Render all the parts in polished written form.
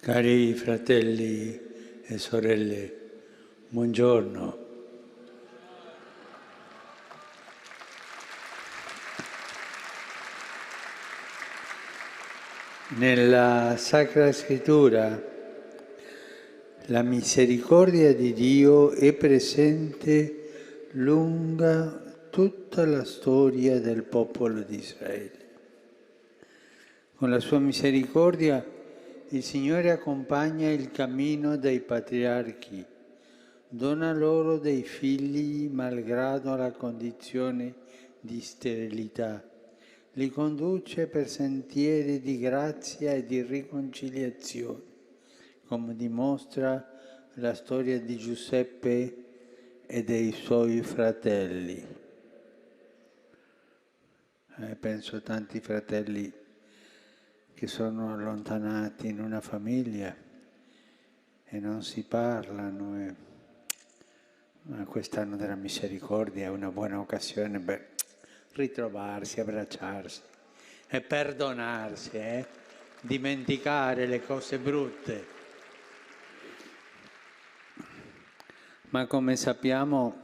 Cari fratelli e sorelle, buongiorno. Nella Sacra Scrittura la misericordia di Dio è presente lungo tutta la storia del popolo di Israele. Con la sua misericordia il Signore accompagna il cammino dei patriarchi, dona loro dei figli malgrado la condizione di sterilità, li conduce per sentieri di grazia e di riconciliazione, come dimostra la storia di Giuseppe e dei suoi fratelli. Penso a tanti fratelli che sono allontanati in una famiglia e non si parlano. Ma quest'anno della misericordia è una buona occasione per ritrovarsi, abbracciarsi e perdonarsi, dimenticare le cose brutte. Ma come sappiamo,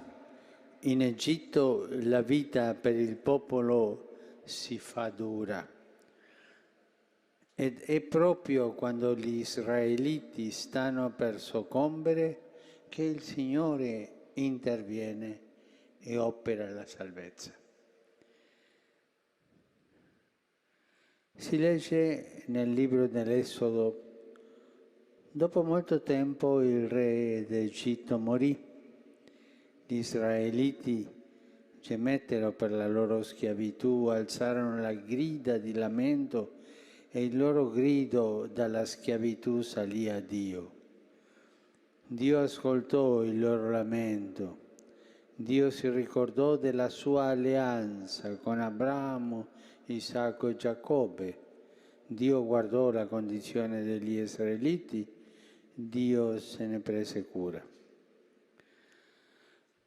in Egitto la vita per il popolo si fa dura. Ed è proprio quando gli israeliti stanno per soccombere che il Signore interviene e opera la salvezza. Si legge nel libro dell'Esodo: dopo molto tempo il re d'Egitto morì. Gli israeliti gemettero per la loro schiavitù, alzarono la grida di lamento e il loro grido dalla schiavitù salì a Dio. Dio ascoltò il loro lamento. Dio si ricordò della sua alleanza con Abramo, Isacco e Giacobbe. Dio guardò la condizione degli israeliti. Dio se ne prese cura.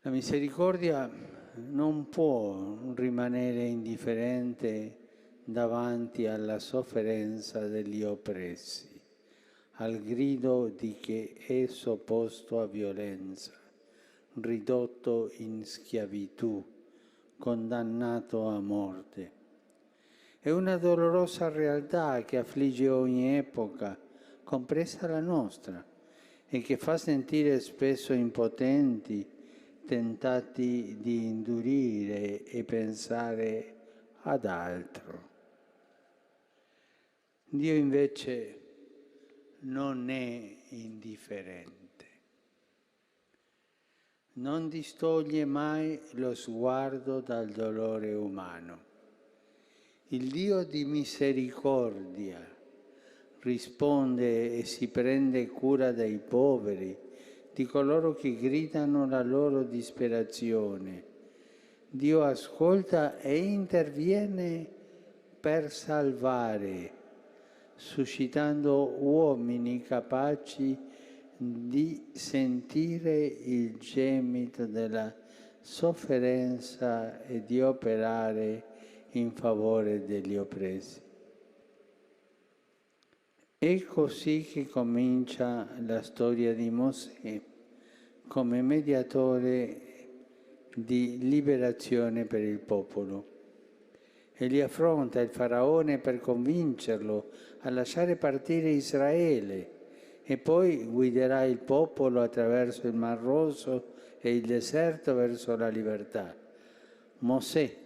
La misericordia non può rimanere indifferente davanti alla sofferenza degli oppressi, al grido di chi è sottoposto a violenza, ridotto in schiavitù, condannato a morte. È una dolorosa realtà che affligge ogni epoca, compresa la nostra, e che fa sentire spesso impotenti, tentati di indurire e pensare ad altro. Dio invece non è indifferente, non distoglie mai lo sguardo dal dolore umano. Il Dio di misericordia risponde e si prende cura dei poveri, di coloro che gridano la loro disperazione. Dio ascolta e interviene per salvare, suscitando uomini capaci di sentire il gemito della sofferenza e di operare in favore degli oppressi. È così che comincia la storia di Mosè come mediatore di liberazione per il popolo. Egli affronta il faraone per convincerlo a lasciare partire Israele e poi guiderà il popolo attraverso il Mar Rosso e il deserto verso la libertà. Mosè,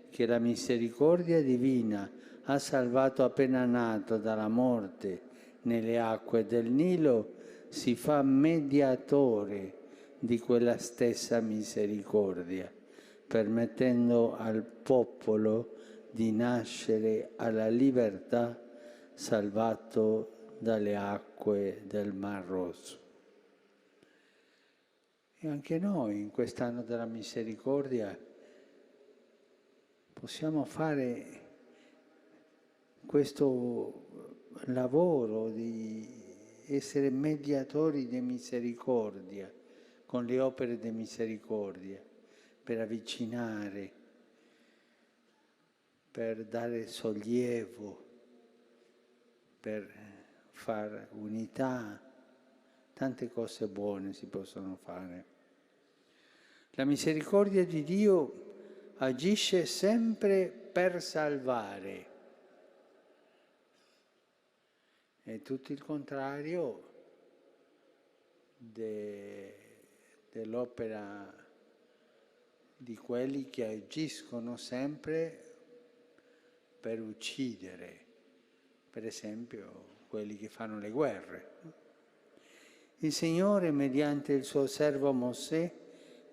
che la misericordia divina ha salvato appena nato dalla morte nelle acque del Nilo, si fa mediatore di quella stessa misericordia, permettendo al popolo di nascere alla libertà, salvato dalle acque del Mar Rosso. E anche noi, in quest'anno della misericordia, possiamo fare questo lavoro di essere mediatori di misericordia, con le opere di misericordia, per avvicinare, per dare sollievo, per fare unità, tante cose buone si possono fare. La misericordia di Dio agisce sempre per salvare. È tutto il contrario dell'opera di quelli che agiscono sempre per uccidere, per esempio quelli che fanno le guerre. Il Signore, mediante il suo servo Mosè,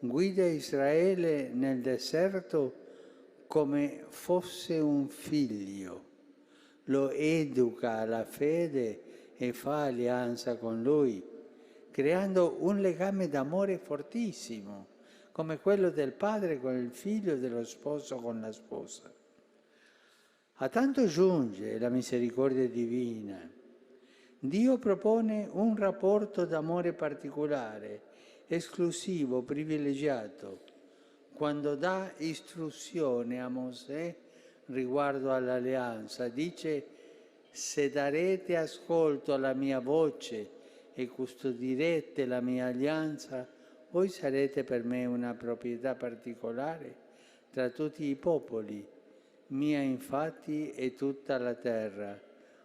guida Israele nel deserto come fosse un figlio, lo educa alla fede e fa alleanza con lui, creando un legame d'amore fortissimo, come quello del padre con il figlio e dello sposo con la sposa. A tanto giunge la misericordia divina. Dio propone un rapporto d'amore particolare, esclusivo, privilegiato, quando dà istruzione a Mosè riguardo all'alleanza. Dice: se darete ascolto alla mia voce e custodirete la mia alleanza, voi sarete per me una proprietà particolare tra tutti i popoli. Mia infatti è tutta la terra.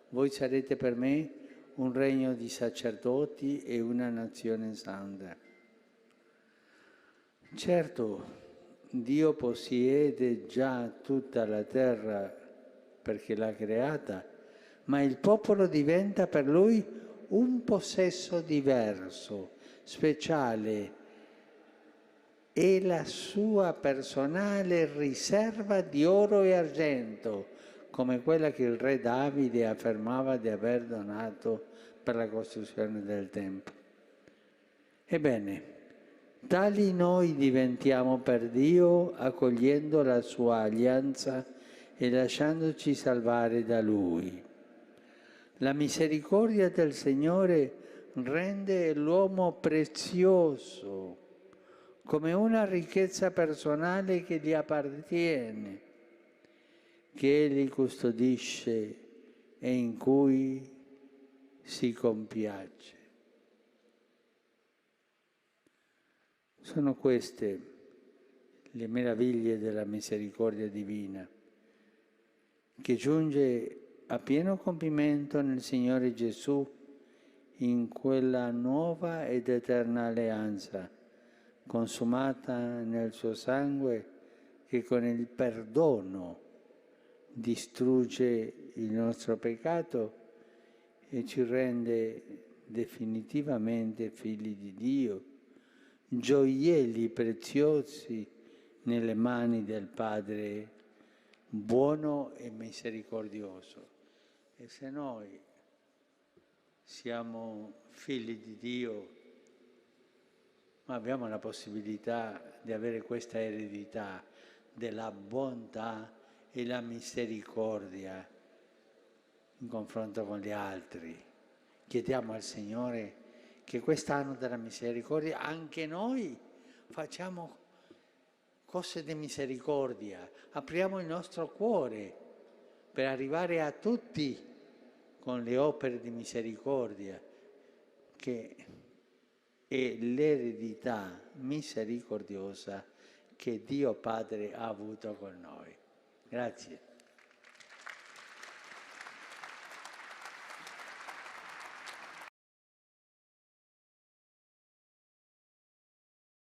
Voi sarete per me un regno di sacerdoti e una nazione santa. Certo, Dio possiede già tutta la terra perché l'ha creata, ma il popolo diventa per Lui un possesso diverso, speciale, e la sua personale riserva di oro e argento, come quella che il re Davide affermava di aver donato per la costruzione del Tempio. Ebbene, tali noi diventiamo per Dio accogliendo la sua alleanza e lasciandoci salvare da Lui. La misericordia del Signore rende l'uomo prezioso, come una ricchezza personale che gli appartiene, che egli custodisce e in cui si compiace. Sono queste le meraviglie della misericordia divina, che giunge a pieno compimento nel Signore Gesù in quella nuova ed eterna alleanza, consumata nel suo sangue, che con il perdono distrugge il nostro peccato e ci rende definitivamente figli di Dio, gioielli preziosi nelle mani del Padre buono e misericordioso. E se noi siamo figli di Dio, ma abbiamo la possibilità di avere questa eredità della bontà e la misericordia in confronto con gli altri. Chiediamo al Signore che quest'anno della misericordia anche noi facciamo cose di misericordia, apriamo il nostro cuore per arrivare a tutti con le opere di misericordia, che è l'eredità misericordiosa che Dio Padre ha avuto con noi. Grazie.